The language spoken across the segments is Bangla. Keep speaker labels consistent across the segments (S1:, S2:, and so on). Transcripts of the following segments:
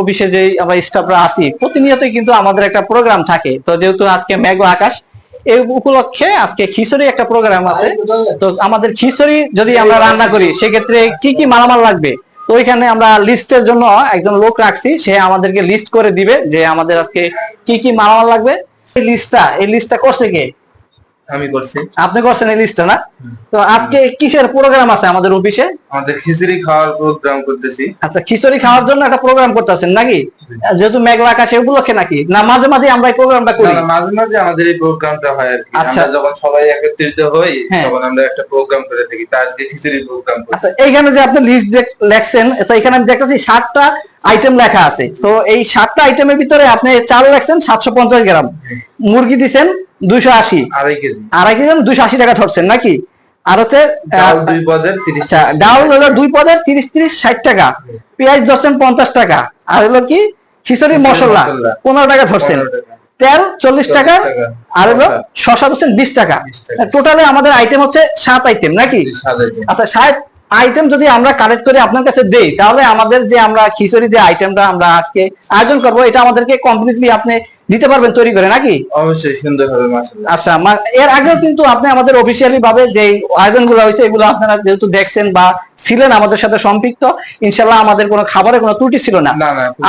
S1: অফিসে যে আমরা স্টাফরা আছি প্রতিনিয়তই কিন্তু আমাদের একটা প্রোগ্রাম থাকে। তো যেহেতু আজকে মেঘ আকাশ, এই উপলক্ষে আজকে খিচুড়ি একটা প্রোগ্রাম আছে। তো আমাদের খিচুড়ি যদি আমরা রান্না করি সেক্ষেত্রে কি কি মালামাল লাগবে, তো ওইখানে আমরা লিস্টের জন্য একজন লোক রাখছি, সে আমাদেরকে লিস্ট করে দিবে যে আমাদের আজকে কি কি মালামাল লাগবে। এই লিস্টটা করছে কে?
S2: আমি করছি।
S1: আপনি করছেন এই লিস্টটা না? তো আজকে কিসের প্রোগ্রাম আছে আমাদের অফিসে?
S2: আমাদের খিচুড়ি খাওয়ার প্রোগ্রাম করতেছি।
S1: আচ্ছা, খিচুড়ি খাওয়ার জন্য একটা প্রোগ্রাম করতেছেন নাকি? যেহেতু মেঘলা আকাশে উপলক্ষে নাকি, না মাঝে মাঝে আমরা এই প্রোগ্রামটা করি?
S2: না, মাঝে মাঝে আমাদের এই প্রোগ্রামটা হয় আর কি।
S1: আচ্ছা।
S2: আমরা যখন সবাই একত্রিত হই তখন আমরা একটা প্রোগ্রাম করে থাকি। তা আজকে খিচুড়ি প্রোগ্রাম করছি।
S1: আচ্ছা, এইখানে যে আপনি লিস্ট লেখছেন, তো এখানে আমি দেখতেছি 60টা আইটেম লেখা আছে। তো এই 60টা আইটেমের ভিতরে আপনি চাল লেখছেন 750 গ্রাম, মুরগি দিছেন 280,
S2: আড়াই কেজি
S1: 280 টাকা ধরছেন নাকি? আর হচ্ছে
S2: ডাল 2 পদের 30
S1: আচ্ছা, ডাল হলো 2 পদের 30 60 টাকা, পেঁয়াজ ধরছেন 50 টাকা, আর হলো কি খিচুড়ি মশলা 15 টাকা ধরছেন, তেল 40 টাকা, আর হলো শসা ধরছেন 20 টাকা। টোটালে আমাদের আইটেম হচ্ছে 7 আইটেম নাকি? আচ্ছা, 7 আইটেম যদি আমরা কালেক্ট করে আপনার কাছে দেই, তাহলে আমাদের যে আমরা খিচুড়ি যে আইটেমটা আমরা আজকে আয়োজন করব, এটা আমাদেরকে কমপ্লিটলি আপনি দিতে পারবেন তৈরি করে নাকি?
S2: অবশ্যই সুন্দর হবে মাশাআল্লাহ।
S1: আচ্ছা, এর আগেও কিন্তু আপনি আমাদের অফিসিয়ালি ভাবে যে আয়োজনগুলো হয়েছে এগুলো আপনারা যেহেতু দেখছেন বা ছিলেন আমাদের সাথে সম্পৃক্ত, ইনশাআল্লাহ আমাদের কোনো খাবারে কোনো ত্রুটি ছিল না।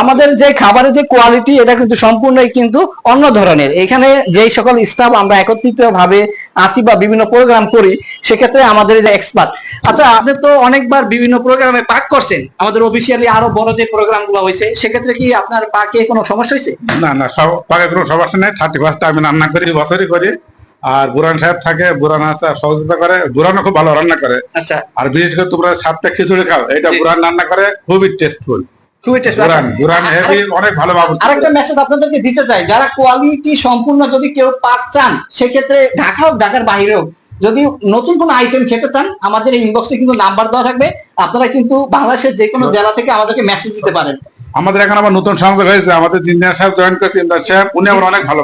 S1: আমাদের যে খাবারের যে কোয়ালিটি, এটা কিন্তু সম্পূর্ণই কিন্তু অন্য ধরনের। এখানে যেই সকল স্টাফ আমরা একত্রিত ভাবে আসি বা বিভিন্ন প্রোগ্রাম করি, সেক্ষেত্রে আমাদের যে এক্সপার্ট। আচ্ছা, আপনি তো অনেকবার বিভিন্ন প্রোগ্রামে পাক করছেন, আমাদের অফিসিয়ালি আরো বড় যে প্রোগ্রাম গুলো হয়েছে, সেক্ষেত্রে কি আপনার পাকে কোনো সমস্যা হয়েছে?
S3: না না, পাকে কোনো সমস্যা নেই। 31টা আমি রান্না করি, বছরই করি। আর বুরান সাহেব থাকে, বুরান আছে সহযোগিতা করে, বুরানও খুব ভালো রান্না করে।
S1: আচ্ছা,
S3: আর বিশেষ করে তোমরা 7টা খিচুড়ি খাও, এটা বুরান রান্না করে খুবই টেস্টফুল। অনেক ভালো।
S1: আরেকটা মেসেজ আপনাদেরকে দিতে চাই, যারা কোয়ালিটি সম্পূর্ণ যদি কেউ পাক চান, সেক্ষেত্রে ঢাকা হোক ঢাকার বাইরেও যদি নতুন কোনো আইটেম খেতে চান, আমাদের এই ইনবক্সে কিন্তু নাম্বার দেওয়া থাকবে, আপনারা কিন্তু বাংলাদেশের যে কোনো জেলা থেকে আমাদেরকে মেসেজ দিতে পারেন।
S3: আমাদের এখানে আবার নতুন সংযোগ হয়েছে, আমাদের জিন্দার সাহেব জয়েন করেছে। ইমরান সাহেব উনি আবার অনেক ভালো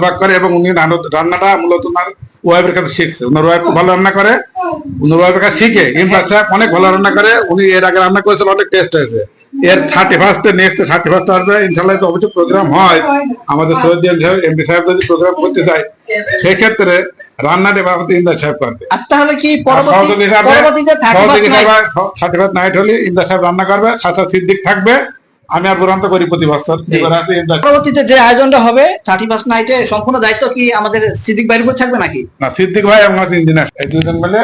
S3: পাক করে, এবং উনি রান্নাটা মূলত ওনার ওয়াইফের কাছে শিখছে। ওনার ওয়াইফ ভালো রান্না করে, ওনার ওয়াইফের কাছে শিখে ইমরান সাহেব অনেক ভালো রান্না করে। উনি এর আগে রান্না করেছেন, অনেক টেস্ট হয়েছে। এর 31 নেক্সট 31 আসবে ইনশাআল্লাহ। তো অবশ্যই প্রোগ্রাম হয় আমাদের সৈয়দ এমপি সাহেব যদি প্রোগ্রাম করতে চায়, সেক্ষেত্রে রান্নাটা আমাদের ইমরান সাহেব করবে।
S1: তাহলে কি পরবর্তীতে
S3: 31 নাইট হলে ইমরান সাহেব রান্না করবে, সাথে সিদ্দিক থাকবে। আমি আর বুরান্ত করি প্রতি বছর।
S1: পরবর্তীতে যে আয়োজনটা হবে 31 নাইটে, সম্পূর্ণ দায়িত্ব কি আমাদের সিদ্দিক ভাইয়ের উপর থাকবে নাকি?
S3: না, সিদ্দিক ভাই এবং ইঞ্জিনিয়ার এই দুজন মিলে